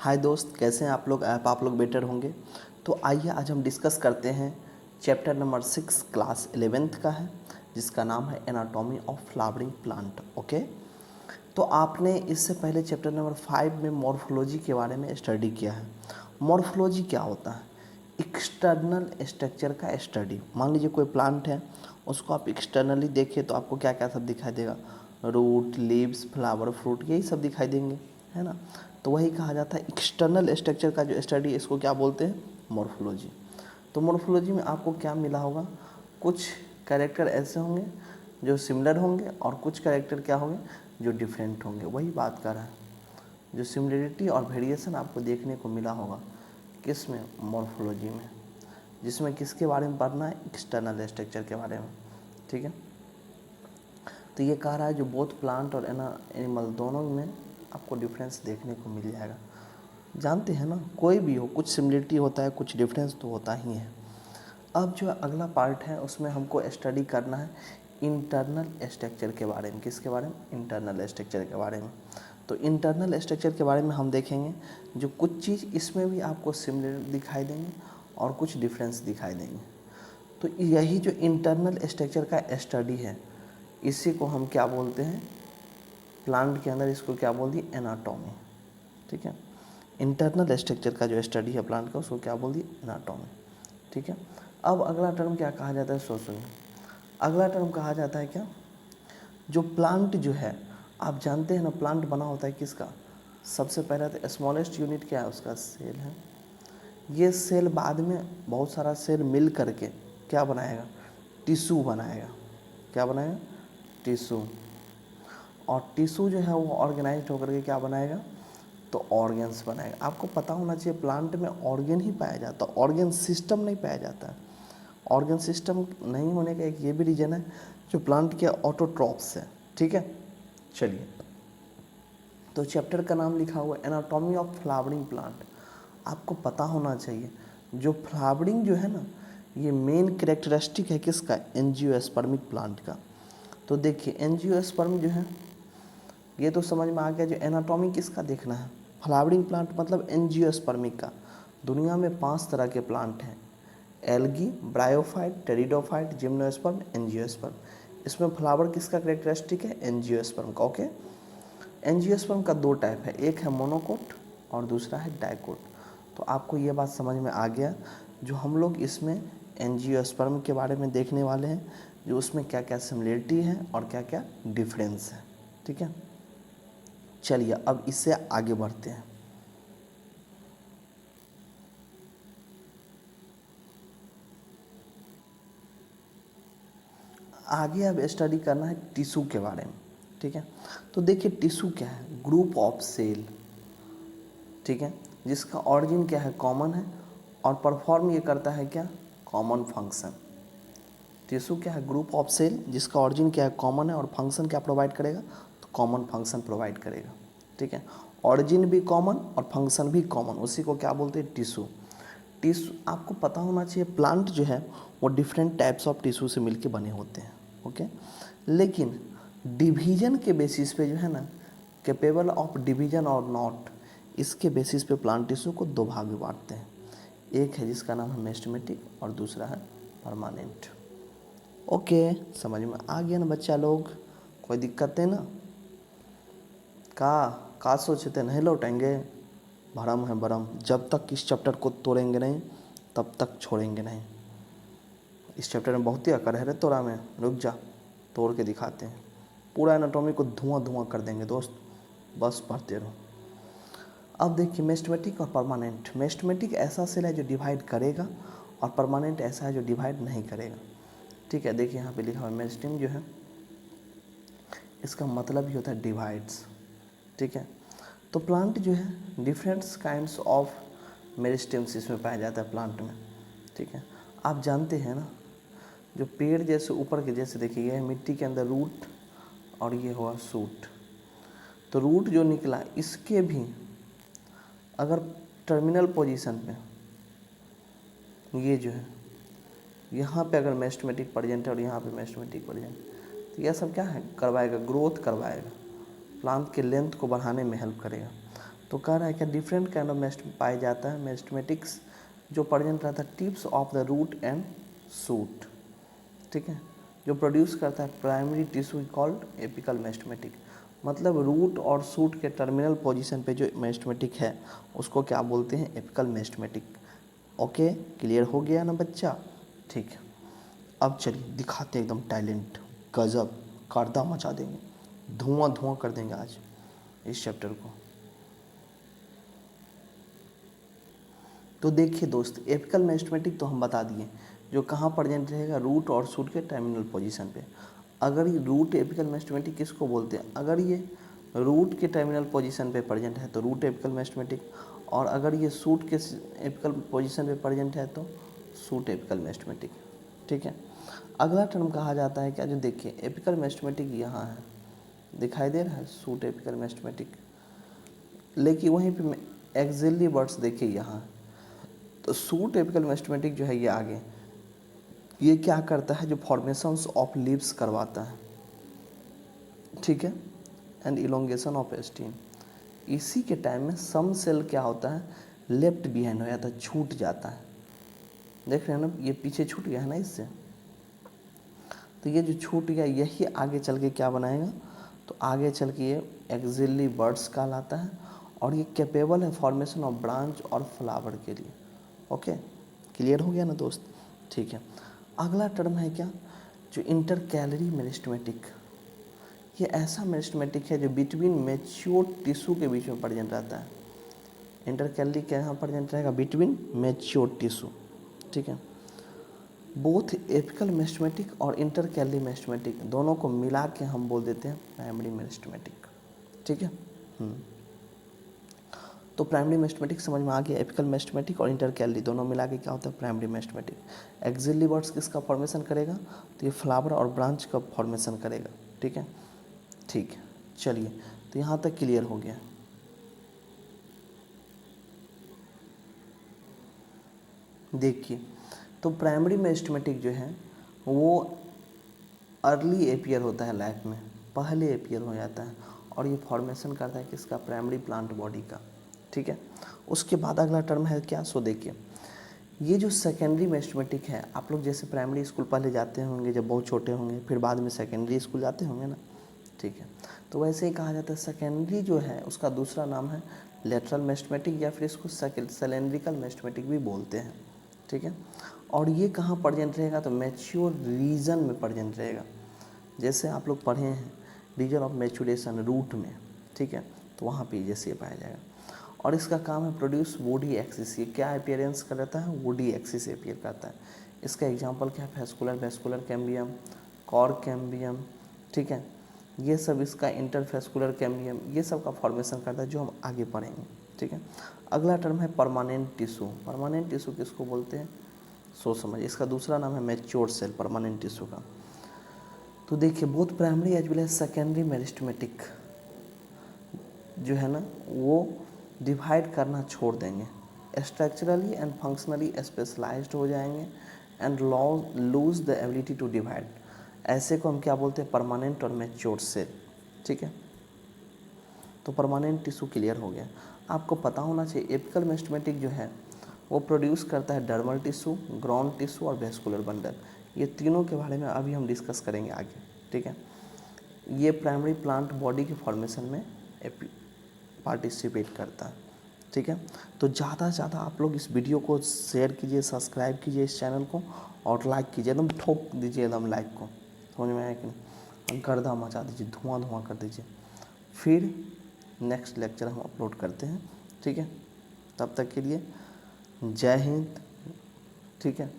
हाय दोस्त, कैसे हैं आप लोग? आप लोग बेटर होंगे। तो आइए आज हम डिस्कस करते हैं चैप्टर नंबर 6 क्लास 11th का है, जिसका नाम है anatomy of flowering plant. Okay, तो आपने इससे पहले चैप्टर नंबर 5 में मॉर्फोलॉजी के बारे में स्टडी किया है। मॉर्फोलॉजी क्या होता है? एक्सटर्नल स्ट्रक्चर का स्टडी। मान लीजिए कोई प्लांट है, उसको आप एक्सटर्नली देखिए तो आपको क्या क्या सब दिखाई देगा? रूट, लीव्स, फ्लावर, फ्रूट, यही सब दिखाई देंगे, है ना। तो वही कहा जाता है एक्सटर्नल स्ट्रक्चर का जो स्टडी, इसको क्या बोलते हैं? मॉर्फोलॉजी। तो मॉर्फोलॉजी में आपको क्या मिला होगा? कुछ कैरेक्टर ऐसे होंगे जो सिमिलर होंगे और कुछ कैरेक्टर क्या होंगे जो डिफरेंट होंगे। वही बात कर रहा है, जो सिमिलरिटी और वेरिएशन आपको देखने को मिला होगा किस में? मॉर्फोलॉजी में, जिसमें किसके बारे में पढ़ना है? एक्सटर्नल स्ट्रक्चर के बारे में। ठीक है, तो ये कह रहा है जो बोथ प्लांट और एनिमल दोनों में आपको डिफरेंस देखने को मिल जाएगा। जानते हैं ना, कोई भी हो कुछ सिमिलरिटी होता है, कुछ डिफरेंस तो होता ही है। अब जो अगला पार्ट है उसमें हमको स्टडी करना है इंटरनल स्ट्रक्चर के बारे में। किसके बारे में? इंटरनल स्ट्रक्चर के बारे में। तो इंटरनल स्ट्रक्चर के बारे में हम देखेंगे जो कुछ चीज़ इसमें भी आपको सिमिलर दिखाई देंगे और कुछ डिफरेंस दिखाई देंगे। तो यही जो इंटरनल स्ट्रक्चर का स्टडी है, इसी को हम क्या बोलते हैं? प्लांट के अंदर इसको क्या बोल दिए? एनाटॉमी। ठीक है, इंटरनल स्ट्रक्चर का जो स्टडी है प्लांट का, उसको क्या बोल दिए? एनाटॉमी। ठीक है, अब अगला टर्म क्या कहा जाता है? सुनिए, अगला टर्म कहा जाता है क्या? जो प्लांट जो है, आप जानते हैं ना प्लांट बना होता है किसका? सबसे पहले तो स्मॉलेस्ट यूनिट क्या है उसका? सेल है। ये सेल बाद में बहुत सारा सेल मिल करके क्या बनाएगा? टिश्यू बनाएगा। क्या बनाएगा? टिश्यू। और टिश्यू जो है वो ऑर्गेनाइज्ड होकर के क्या बनाएगा? तो ऑर्गन्स बनाएगा। आपको पता होना चाहिए प्लांट में ऑर्गन ही पाया जाता है, ऑर्गन सिस्टम नहीं पाया जाता है। ऑर्गन सिस्टम नहीं होने का एक ये भी रीज़न है, जो प्लांट के ऑटोट्रॉफ्स है। ठीक है, चलिए, तो चैप्टर का नाम लिखा हुआ है एनाटॉमी ऑफ फ्लावरिंग प्लांट। आपको पता होना चाहिए जो फ्लावरिंग जो है ना, ये मेन कैरेक्टरिस्टिक है किसका? एंजियोस्पर्मिक प्लांट का। तो देखिए एंजियोस्पर्म जो है, ये तो समझ में आ गया। जो एनाटॉमी किसका देखना है? फ्लावरिंग प्लांट मतलब एंजियोस्पर्मिक का। दुनिया में 5 तरह के प्लांट हैं: algae, bryophyte, pteridophyte, gymnosperm, angiosperm. इसमें फ्लावर किसका कैरेक्टरिस्टिक है? एंजियोस्पर्म का। ओके, एंजियोस्पर्म का 2 टाइप है, एक है मोनोकोट और दूसरा है डाइकोट। तो आपको ये बात समझ में आ गया। जो हम लोग इसमें एंजियोस्पर्म के बारे में देखने वाले हैं, जो उसमें क्या क्या सिमिलरिटी है और क्या क्या डिफरेंस है। ठीक है, चलिए अब इससे आगे बढ़ते हैं। आगे अब स्टडी करना है टिश्यू के बारे में। ठीक है, तो देखिए टिश्यू क्या है? Group of cell. ठीक है, जिसका ऑरिजिन क्या है? कॉमन है और परफॉर्म ये करता है क्या? Common function. टिश्यू क्या है? ग्रुप ऑफ सेल जिसका ऑरिजिन क्या है? कॉमन है और फंक्शन क्या प्रोवाइड करेगा? तो कॉमन फंक्शन प्रोवाइड करेगा। ठीक है, ऑरिजिन भी कॉमन और फंक्शन भी कॉमन, उसी को क्या बोलते हैं? टिश्यू। टिश्यू आपको पता होना चाहिए, प्लांट जो है वो डिफरेंट टाइप्स ऑफ टिश्यू से मिलके बने होते हैं। ओके, लेकिन डिवीजन के बेसिस पे जो है ना, कैपेबल ऑफ डिवीजन और नॉट, इसके बेसिस पे प्लांट टिश्यू को 2 भाग में बांटते हैं। एक है जिसका नाम है मेस्टमेटिक और दूसरा है परमानेंट। ओके, समझ में आ गया ना बच्चा लोग? कोई दिक्कत है ना? का सोचते नहीं लौटेंगे? भरम है भरम, जब तक इस चैप्टर को तोड़ेंगे नहीं तब तक छोड़ेंगे नहीं। इस चैप्टर में बहुत ही अकड़ है रे तोरा में। रुक जा, तोड़ के दिखाते हैं। पूरा एनाटॉमी को धुआं धुआं कर देंगे दोस्त, बस पढ़ते रहो। अब देखिए मेस्टमेटिक और परमानेंट। मेस्टमेटिक ऐसा सेल है जो डिवाइड करेगा और परमानेंट ऐसा है जो डिवाइड नहीं करेगा। ठीक है, देखिए यहाँ पे लिखा हुआ है मेस्टिम जो है, इसका मतलब ही होता है डिवाइड्स। ठीक है, तो प्लांट जो है डिफरेंट काइंड्स ऑफ मेरिस्टेम्स इसमें पाया जाता है प्लांट में। ठीक है, आप जानते हैं ना, जो पेड़ जैसे ऊपर के जैसे देखिए, ये मिट्टी के अंदर रूट और ये हुआ सूट। तो रूट जो निकला, इसके भी अगर टर्मिनल पोजीशन पे ये जो है, यहाँ पे अगर मेस्टमेटिक प्रेजेंट है और यहाँ पे मेस्टमेटिक प्रेजेंट, तो यह सब क्या है? करवाएगा, ग्रोथ करवाएगा, प्लांट के लेंथ को बढ़ाने में हेल्प करेगा। तो कह रहा है कि डिफरेंट काइंड ऑफ पाया जाता है मेरिस्टेमेटिक्स जो प्रेजेंट रहता है tips of the root and shoot, ठीक है, जो प्रोड्यूस करता है primary tissue called apical meristematic. मतलब रूट और शूट के टर्मिनल पोजीशन पे जो मेरिस्टेमेटिक है उसको क्या बोलते हैं, एपिकल मेरिस्टेमेटिक। ओके, क्लियर हो गया ना बच्चा? ठीक है, अब चलिए दिखाते हैं एकदम टैलेंट, गजब, गर्दा मचा देंगे, धुआं धुआं कर देंगे आज इस चैप्टर को। तो देखिए दोस्त, एपिकल मेरिस्टेमेटिक तो हम बता दिए, जो कहाँ प्रेजेंट रहेगा, रूट और शूट के टर्मिनल पोजीशन पे। अगर ये रूट एपिकल मेरिस्टेमेटिक किसको बोलते हैं, अगर ये रूट के टर्मिनल पोजीशन पे प्रेजेंट है तो रूट एपिकल मेरिस्टेमेटिक, और अगर ये शूट के एपिकल पोजीशन पे प्रेजेंट है तो शूट एपिकल मेरिस्टेमेटिक, ठीक है। अगला टर्म कहा जाता है क्या, जो देखिए एपिकल मेरिस्टेमेटिक यहाँ है, दिखाई दे रहा है शूट एपिकल मेरिस्टेमेटिक, लेकिन वहीं पे एक्सिलरी वर्ड्स देखिए यहाँ, तो शूट एपिकल मेरिस्टेमेटिक जो है ये आगे, ये क्या करता है, जो फॉर्मेशंस ऑफ लीव्स करवाता है, ठीक है, एंड इलोंगेशन ऑफ स्टेम। इसी के टाइम में सम सेल क्या होता है, लेफ्ट बिहाइंड हो जाता है, छूट जाता है। देख रहे हैं ना, ये पीछे छूट गया है ना इससे, तो ये जो छूट गया यही आगे चल के क्या बनाएगा, तो आगे चल के ये एक्सिलरी बर्ड्स कहलाता है, और ये कैपेबल है फॉर्मेशन ऑफ ब्रांच और फ्लावर के लिए। ओके, क्लियर हो गया ना दोस्त? ठीक है, अगला टर्म है क्या, जो इंटरकैलरी मेरिस्टेमेटिक। ये ऐसा मेरिस्टेमेटिक है जो बिटवीन मैच्योर टिश्यू के बीच में प्रेजेंट रहता है। इंटरकैलरी क्या यहाँ प्रेजेंट रहेगा, बिटवीन मैच्योर टिश्यू, ठीक है। बोथ एपिकल मेरिस्टेमेटिक और इंटरकैलरी मेरिस्टेमेटिक दोनों को मिला के हम बोल देते हैं प्राइमरी मेरिस्टेमेटिक, ठीक है। तो प्राइमरी मेरिस्टेमेटिक समझ में आ गया, एपिकल मेरिस्टेमेटिक और इंटरकैलरी दोनों मिला के क्या होता है, प्राइमरी मेरिस्टेमेटिक। एक्सिलरी बर्ड्स किसका फॉर्मेशन करेगा, तो ये फ्लावर और ब्रांच का फॉर्मेशन करेगा, ठीक है। ठीक है, चलिए, तो यहाँ तक क्लियर हो गया। देखिए, तो प्राइमरी मेरिस्टेमेटिक जो है वो अर्ली एपियर होता है लाइफ में, पहले एपियर हो जाता है, और ये फॉर्मेशन करता है किसका, प्राइमरी प्लांट बॉडी का, ठीक है। उसके बाद अगला टर्म है क्या, सो देखिए ये जो सेकेंडरी मेरिस्टेमेटिक है, आप लोग जैसे प्राइमरी स्कूल पहले जाते होंगे जब बहुत छोटे होंगे, फिर बाद में सेकेंडरी स्कूल जाते होंगे ना, ठीक है। तो वैसे ही कहा जाता है सेकेंडरी जो है उसका दूसरा नाम है लेटरल मेरिस्टेमेटिक, या फिर इसको सिलेंड्रिकल मेरिस्टेमेटिक भी बोलते हैं, ठीक है। और ये कहाँ प्रेजेंट रहेगा, तो मैच्योर रीजन में प्रेजेंट रहेगा। जैसे आप लोग पढ़े हैं रीजन ऑफ मैच्योरेशन रूट में, ठीक है, तो वहाँ पे जैसे ये पाया जाएगा। और इसका काम है प्रोड्यूस वुडी एक्सिस, ये क्या अपीयरेंस करता है, वुडी एक्सिस अपीयर करता है। इसका एग्जांपल क्या है, वेस्कुलर कैम्बियम, कॉर कैम्बियम, ठीक है, ये सब इसका इंटरफेस्कुलर कैम्बियम, ये सब का फॉर्मेशन करता है, जो हम आगे पढ़ेंगे, ठीक है। अगला टर्म है परमानेंट टिश्यू। परमानेंट टिश्यू किसको बोलते हैं, सोच समझ, इसका दूसरा नाम है मैच्योर सेल परमानेंट टिश्यू का। तो देखिए both primary as well as secondary meristematic जो है ना वो डिवाइड करना छोड़ देंगे, स्ट्रक्चरली एंड फंक्शनली स्पेशलाइज्ड हो जाएंगे and lose the ability to divide. ऐसे को हम क्या बोलते हैं, परमानेंट और मैच्योर सेल, ठीक है। तो परमानेंट टिश्यू क्लियर हो गया। आपको पता होना चाहिए एपिकल मेरिस्टेमेटिक जो है वो प्रोड्यूस करता है डर्मल टिश्यू, ग्राउंड टिश्यू और वेस्कुलर बंडल। ये तीनों के बारे में अभी हम डिस्कस करेंगे आगे, ठीक है। ये प्राइमरी प्लांट बॉडी के फॉर्मेशन में पार्टिसिपेट करता है, ठीक है। तो ज़्यादा से ज़्यादा आप लोग इस वीडियो को शेयर कीजिए, सब्सक्राइब कीजिए इस चैनल को, और लाइक कीजिए, एकदम ठोक दीजिए एकदम लाइक को, समझ में आया कि नहीं, गर्दा मचा दीजिए, धुआं धुआं कर दीजिए। फिर नेक्स्ट लेक्चर हम अपलोड करते हैं, ठीक है। तब तक के लिए जय हिंद, ठीक है।